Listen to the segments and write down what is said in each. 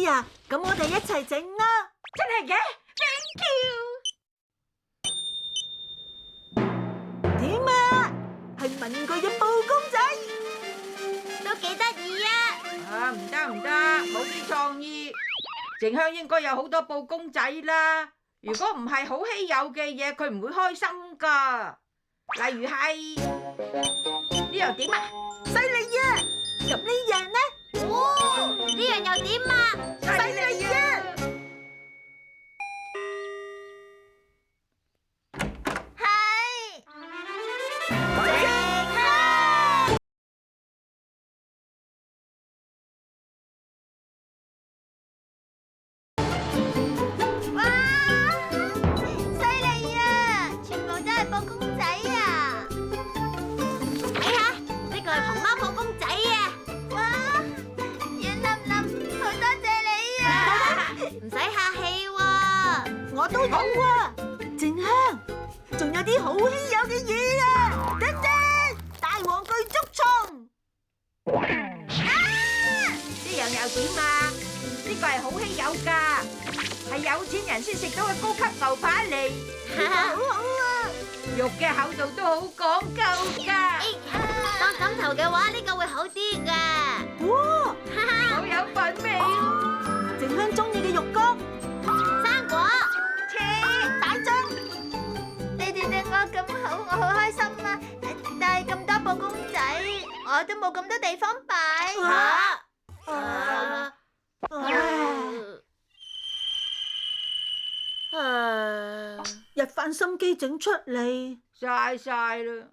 啊，咁我哋一齊整啦！真係嘅 ，Thank you。點啊？係文具嘅布公仔，都幾得意啊！啊，唔得唔得，冇啲創意。靜香應該有好多布公仔啦。如果唔係好稀有嘅嘢，佢唔會開心噶。例如係呢樣點啊？犀利啊！咁呢樣呢？哦，呢樣又點啊？犀利啊！我都有啊，靜香，仲有啲好稀有嘅嘢啊！等等，大黃巨竹蟲，呢樣又點啊？呢個係好稀有噶，係有錢人先食到嘅高級牛扒嚟，好好啊！肉嘅厚度都好講究噶。當枕頭嘅話，呢個會好啲噶。哇，好有品味啊！靜香中意嘅肉乾，生果，大張，你哋對我咁好，我好開心啊！但係咁多布公仔，我都冇咁多地方擺。日飯心機整出嚟，嘥晒啦。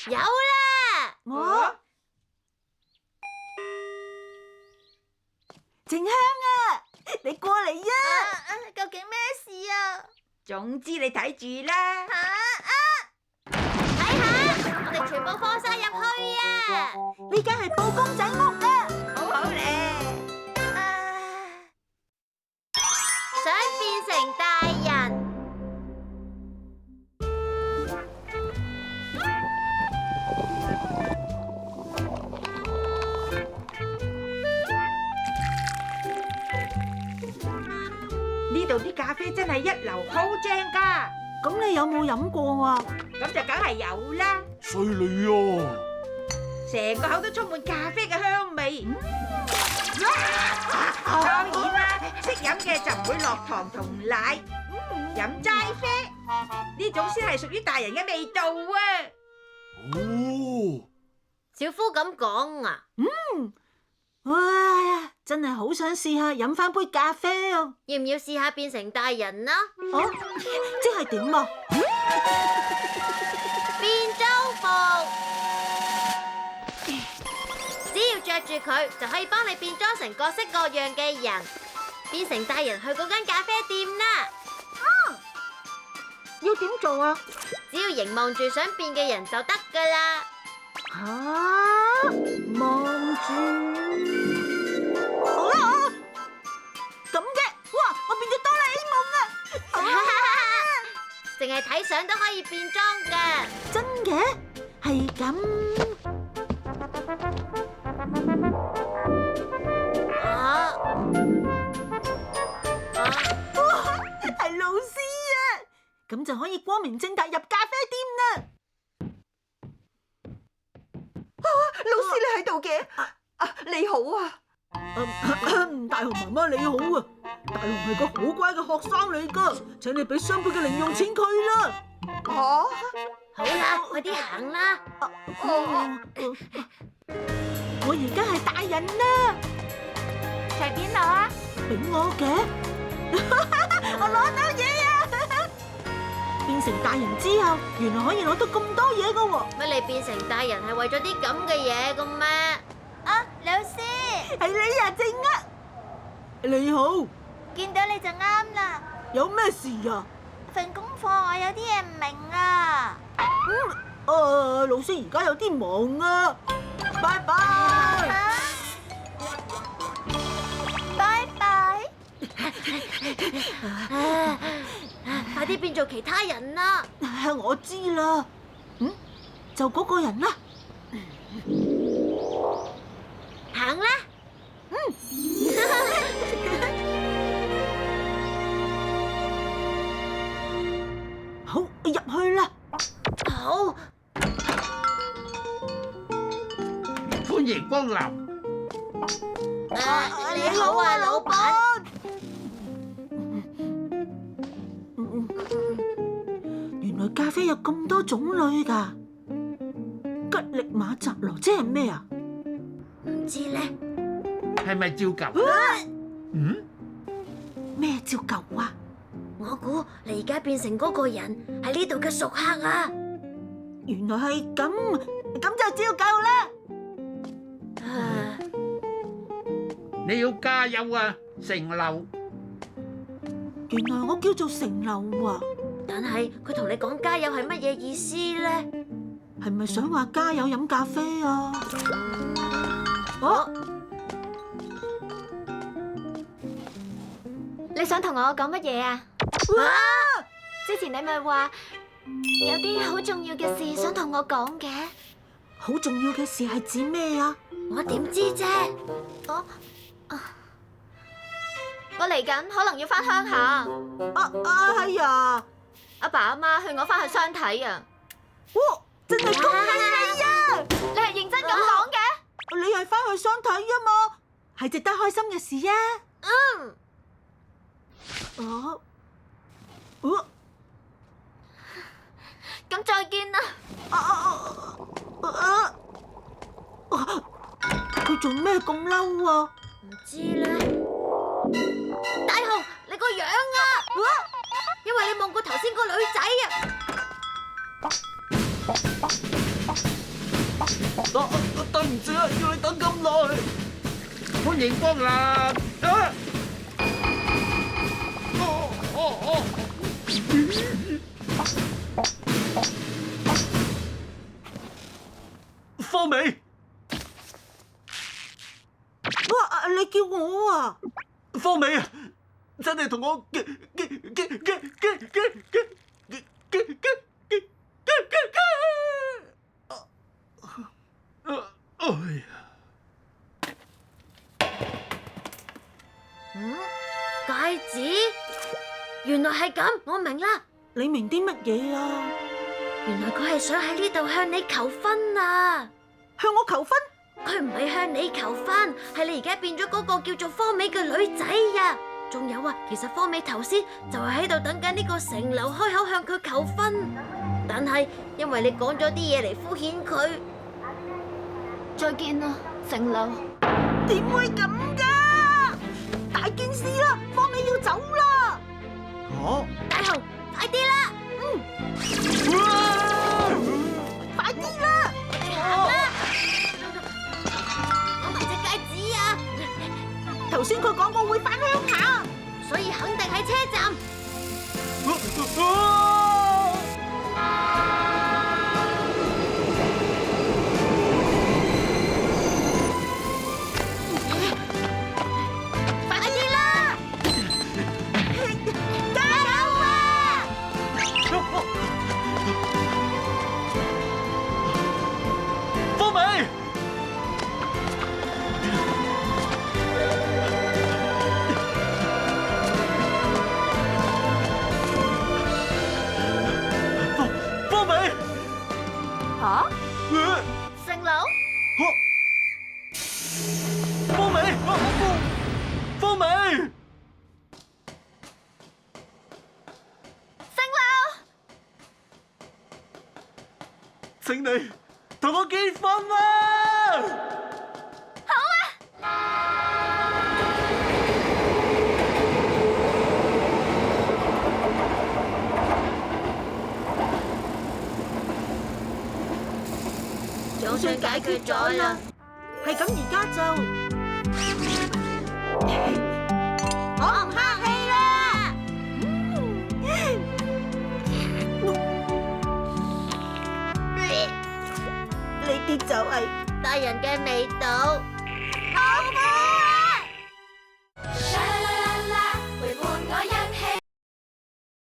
有啦！我靜香啊，你過嚟啊！究竟咩事啊？總之你睇住啦。睇下，我哋全部放晒入去啊！呢間係布公仔屋啊！好好咧。想變成大人，呢度啲咖啡真係一流，好正噶。咁你有冇飲過啊？咁就梗係有啦，犀利啊！成個口都充滿咖啡嘅香味。當然啦，識飲嘅就唔會落糖同奶，飲齋啡呢種先係屬於大人嘅味道啊！哦，小夫咁講啊！哇，真係好想試下飲翻杯咖啡啊！要唔要試下變成大人啦？哦，即係點啊？變裝服，只要着住佢，就可以幫你變裝成各式各樣嘅人，變成大人去嗰間咖啡店啦。要點做啊？只要凝望住想變嘅人就得噶啦。望住，好啦，咁嘅，哇！我變咗哆啦 A 夢啊！淨係睇相都可以變裝噶。真嘅，係咁。哇！係老師啊！咁就可以光明正大入咖啡店啦。老師你喺度嘅？你好啊！大雄媽媽你好啊！大雄係個好乖嘅學生嚟噶，請你俾雙倍嘅零用錢佢啦。好啦，快啲行啦。我而家係大人啦，隨便攞啊！俾我嘅，我攞到嘢啊！變成大人之後，原來可以攞到咁多嘢噶喎。乜你變成大人係為咗啲咁嘅嘢噶咩？老師，係你啊，靜啊！你好，見到你就啱啦。有咩事啊？份功課我有啲嘢唔明啊。老師而家有啲忙啊，拜拜。拜拜。快啲變做其他人啦！我知啦，就嗰個人啦。行啦！好，入去啦。好，歡迎光臨。你好啊，老闆。原來咖啡有咁多種類㗎。吉力馬扎羅即係咩啊？唔知咧。係咪照舊？嗯？咩照舊啊？我估你而家變成嗰個人係呢度嘅熟客啊！原來係咁，咁就照舊啦。你要加油啊，成流！原來我叫做成流啊，但係佢同你講加油係乜嘢意思咧？係咪想話加油飲咖啡啊？你想同我講乜嘢啊？之前你咪話有啲好重要嘅事想同我講嘅。好重要嘅事係指咩啊？我點知啫？我嚟緊可能要翻鄉下，係啊！阿爸阿媽勸我翻去相睇啊！哇，真係恭喜你啊！你係認真咁講嘅？你係翻去相睇啊嘛，係值得開心嘅事啊！咁再見啦！佢做咩咁嬲啊？唔知咧。大雄，你個樣啊！因為你望過頭先個女仔啊！對唔住啊，要你等咁耐。歡迎光臨。方美，你叫我啊？方美啊，真係同我戒指？原來係咁，我明啦。你明啲乜嘢啊？原來佢係想喺呢度向你求婚啊！向我求婚？佢唔係向你求婚，係你而家變咗嗰個叫做方美嘅女仔呀！仲有啊，其實方美頭先就係喺度等緊呢個成流開口向佢求婚，但係因為你講咗啲嘢嚟敷衍佢。再見啦，成流。點會咁噶？大件事啦，方美要走啦！大雄，快啲啦！快啲啦！行啦！攞埋隻戒指啊！頭先佢講過會返鄉下，所以肯定喺車站。快啲啦！加油啊！方美，方美，成流，方美，方美，成流，請你同我結婚啦！總算解決咗啦。係咁，而家就我唔客氣啦。呢啲就係大人嘅味道。好